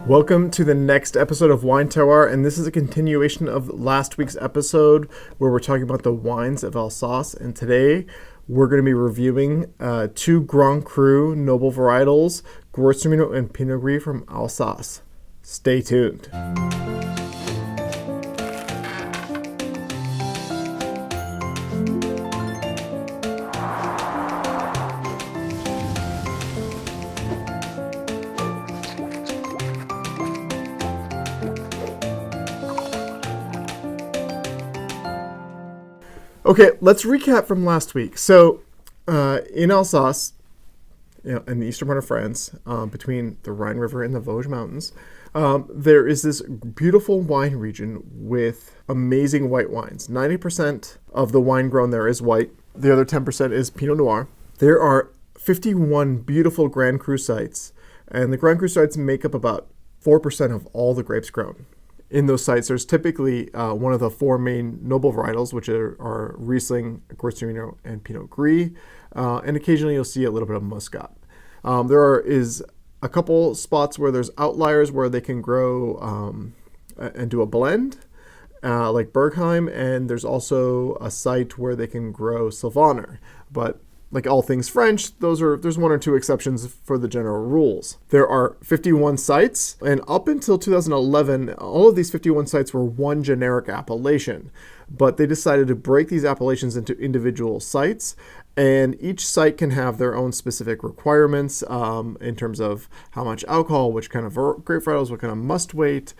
Welcome to the next episode of Wine Terroir, and this is a continuation of last week's episode where we're talking about the wines of Alsace. And today we're going to be reviewing two Grand Cru noble varietals, Gewurztraminer and Pinot Gris from Alsace. Stay tuned. Okay, let's recap from last week. So, in Alsace, in the eastern part of France, between the Rhine River and the Vosges Mountains, there is this beautiful wine region with amazing white wines. 90% of the wine grown there is white. The other 10% is Pinot Noir. There are 51 beautiful Grand Cru sites, and the Grand Cru sites make up about 4% of all the grapes grown. In those sites, there's typically one of the four main noble varietals, which are Riesling, Gewurztraminer, and Pinot Gris, and occasionally you'll see a little bit of Muscat. There is a couple spots where there's outliers where they can grow and do a blend, like Bergheim, and there's also a site where they can grow Sylvaner, but like all things French, there's one or two exceptions for the general rules. There are 51 sites, and up until 2011, all of these 51 sites were one generic appellation, but they decided to break these appellations into individual sites, and each site can have their own specific requirements in terms of how much alcohol, which kind of grape varietals, what kind of must wait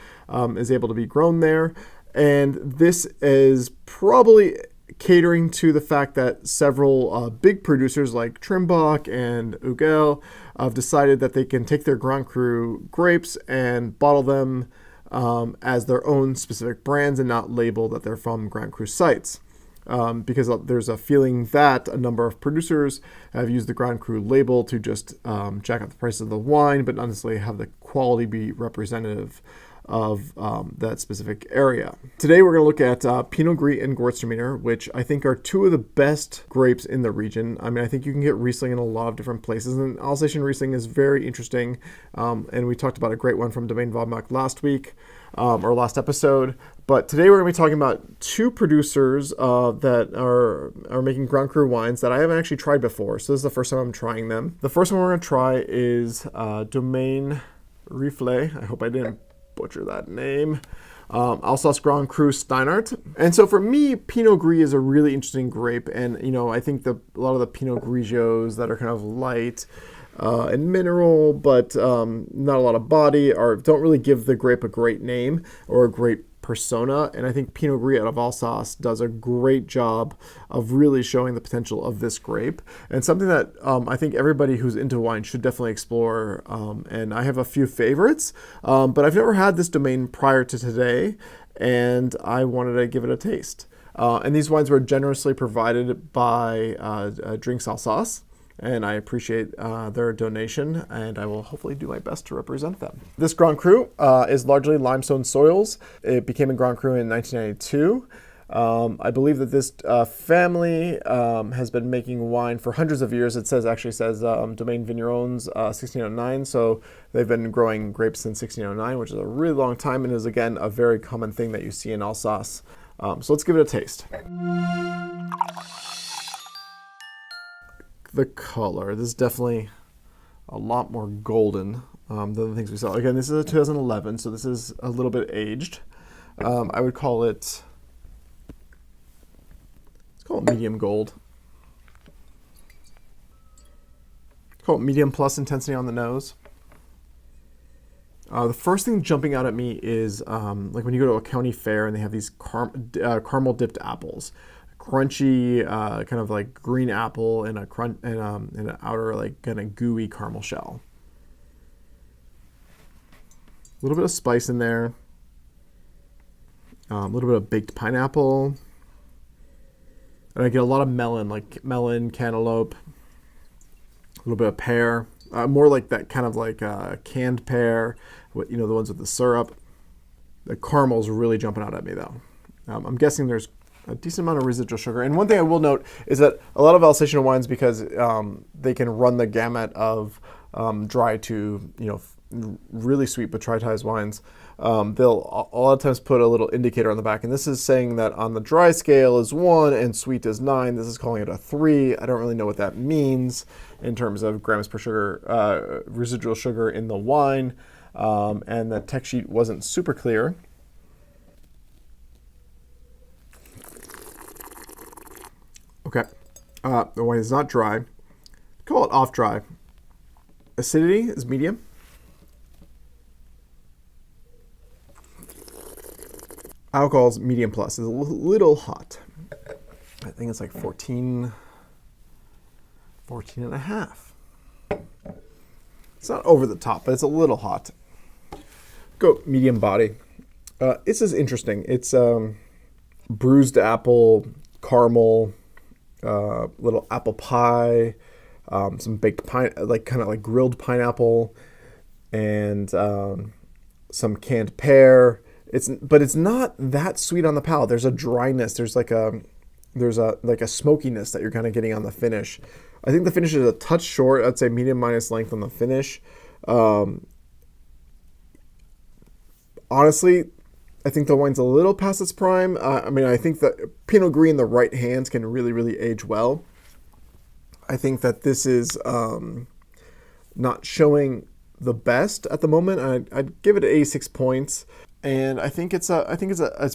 is able to be grown there, and this is probably catering to the fact that several big producers like Trimbach and Ugel have decided that they can take their Grand Cru grapes and bottle them as their own specific brands and not label that they're from Grand Cru sites. Because there's a feeling that a number of producers have used the Grand Cru label to just jack up the price of the wine, but not necessarily have the quality be representative of that specific area. Today we're going to look at Pinot Gris and Gewurztraminer, which I think are two of the best grapes in the region. I mean, I think you can get Riesling in a lot of different places, and Alsatian Riesling is very interesting, and we talked about a great one from Domaine Vodmac last week, or last episode. But today we're going to be talking about two producers that are making Grand Cru wines that I haven't actually tried before, so this is the first time I'm trying them. The first one we're going to try is Domaine Rifle. I hope I didn't butcher that name. Alsace Grand Cru Steinart. And so for me, Pinot Gris is a really interesting grape. And, I think a lot of the Pinot Grigios that are kind of light and mineral, but not a lot of body, don't really give the grape a great name or a great persona. And I think Pinot Gris out of Alsace does a great job of really showing the potential of this grape, and something that I think everybody who's into wine should definitely explore. And I have a few favorites, but I've never had this domain prior to today, and I wanted to give it a taste. And these wines were generously provided by Drink Alsace, and I appreciate their donation, and I will hopefully do my best to represent them. This Grand Cru is largely limestone soils. It became a Grand Cru in 1992. I believe that this family has been making wine for hundreds of years. It actually says Domaine Vignerons 1609, so they've been growing grapes since 1609, which is a really long time, and is again a very common thing that you see in Alsace. So let's give it a taste. The color, this is definitely a lot more golden than the things we saw. Again, this is a 2011, so this is a little bit aged. I would call it, let's call it medium gold. Call it medium plus intensity on the nose. The first thing jumping out at me is like when you go to a county fair and they have these caramel dipped apples. Crunchy, kind of like green apple in an outer like kind of gooey caramel shell. A little bit of spice in there. A little bit of baked pineapple. And I get a lot of melon, like melon, cantaloupe. A little bit of pear. More like that kind of like canned pear, the ones with the syrup. The caramel's really jumping out at me though. I'm guessing there's a decent amount of residual sugar. And one thing I will note is that a lot of Alsatian wines, because they can run the gamut of dry to really sweet botrytized wines, they'll a lot of times put a little indicator on the back, and this is saying that on the dry scale is 1 and sweet is 9. This is calling it a 3. I don't really know what that means in terms of grams per sugar, residual sugar in the wine, and the tech sheet wasn't super clear. Okay, the wine is not dry. Call it off dry. Acidity is medium. Alcohol is medium plus. It's a little hot. I think it's like 14 and a half. It's not over the top, but it's a little hot. Go medium body. This is interesting. It's bruised apple, caramel, little apple pie, some baked pine, like kind of like grilled pineapple, and some canned pear. But it's not that sweet on the palate. There's a dryness. There's a smokiness that you're kind of getting on the finish. I think the finish is a touch short. I'd say medium minus length on the finish. Honestly, I think the wine's a little past its prime. I think that Pinot Gris in the right hands can really, really age well. I think that this is not showing the best at the moment. I'd give it 86 points, and I think it's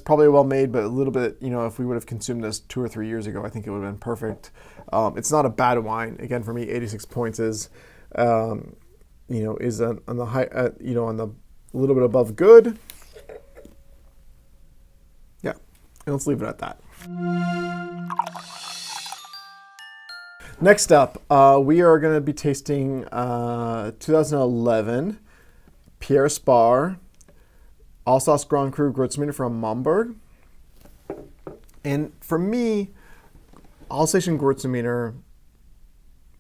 probably well made, but a little bit, if we would have consumed this 2 or 3 years ago, I think it would have been perfect. It's not a bad wine. Again, for me, 86 points is on the high, on the a little bit above good. Yeah, and let's leave it at that. Next up, we are going to be tasting 2011 Pierre Spar Alsace Grand Cru Gewurztraminer from Momberg. And for me, Alsatian Gewurztraminer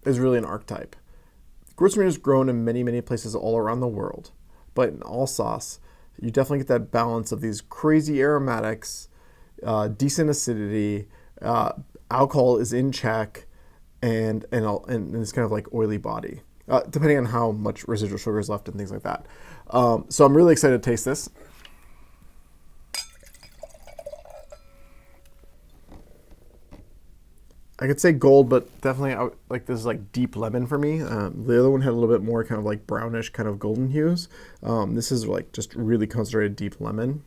is really an archetype. Gewurztraminer is grown in many, many places all around the world. But in Alsace, you definitely get that balance of these crazy aromatics, decent acidity, alcohol is in check, and it's kind of like oily body, depending on how much residual sugar is left and things like that. So I'm really excited to taste this. I could say gold, but definitely this is like deep lemon for me. The other one had a little bit more kind of like brownish kind of golden hues. This is like just really concentrated deep lemon.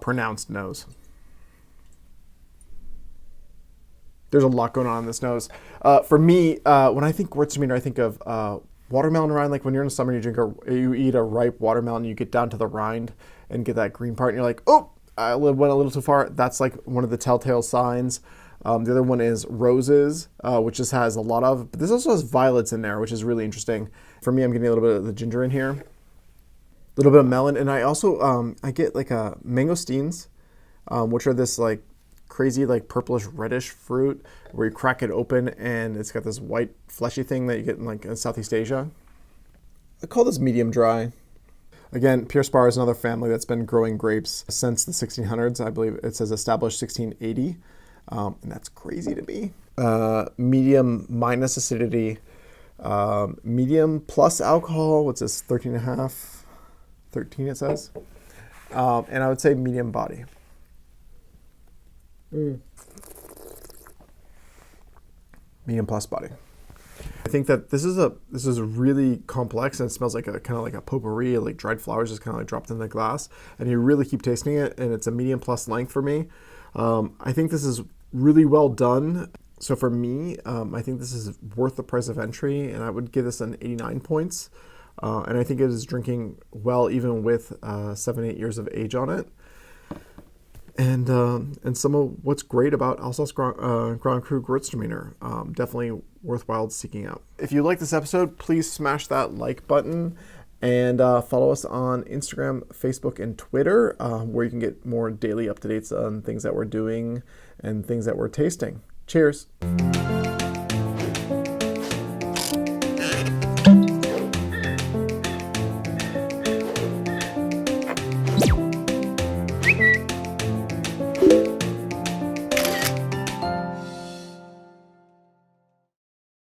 Pronounced nose. There's a lot going on in this nose. For me, when I think Gewurztraminer, I think of watermelon rind. Like when you're in the summer, you eat a ripe watermelon, you get down to the rind and get that green part, and you're like, oh, I went a little too far. That's like one of the telltale signs. The other one is roses, which just has a lot of, but this also has violets in there, which is really interesting. For me, I'm getting a little bit of the ginger in here, a little bit of melon, and I also, I get like mangosteens, which are this like crazy like purplish reddish fruit where you crack it open and it's got this white fleshy thing that you get in like in Southeast Asia. I call this medium dry. Again, Pierre Spar is another family that's been growing grapes since the 1600s. I believe it says established 1680, and that's crazy to me. Medium minus acidity, medium plus alcohol. What's this? 13 and a half, 13 it says, and I would say medium body. Medium plus body. I think that this is really complex, and it smells like a kind of like a potpourri, like dried flowers just kind of like dropped in the glass, and you really keep tasting it, and it's a medium plus length for me. I think this is really well done. So for me, I think this is worth the price of entry, and I would give this an 89 points. And I think it is drinking well, even with 7-8 years of age on it. And some of what's great about Alsace Grand Cru Gewurztraminer, definitely worthwhile seeking out. If you like this episode, please smash that like button and follow us on Instagram, Facebook, and Twitter, where you can get more daily updates on things that we're doing and things that we're tasting. Cheers.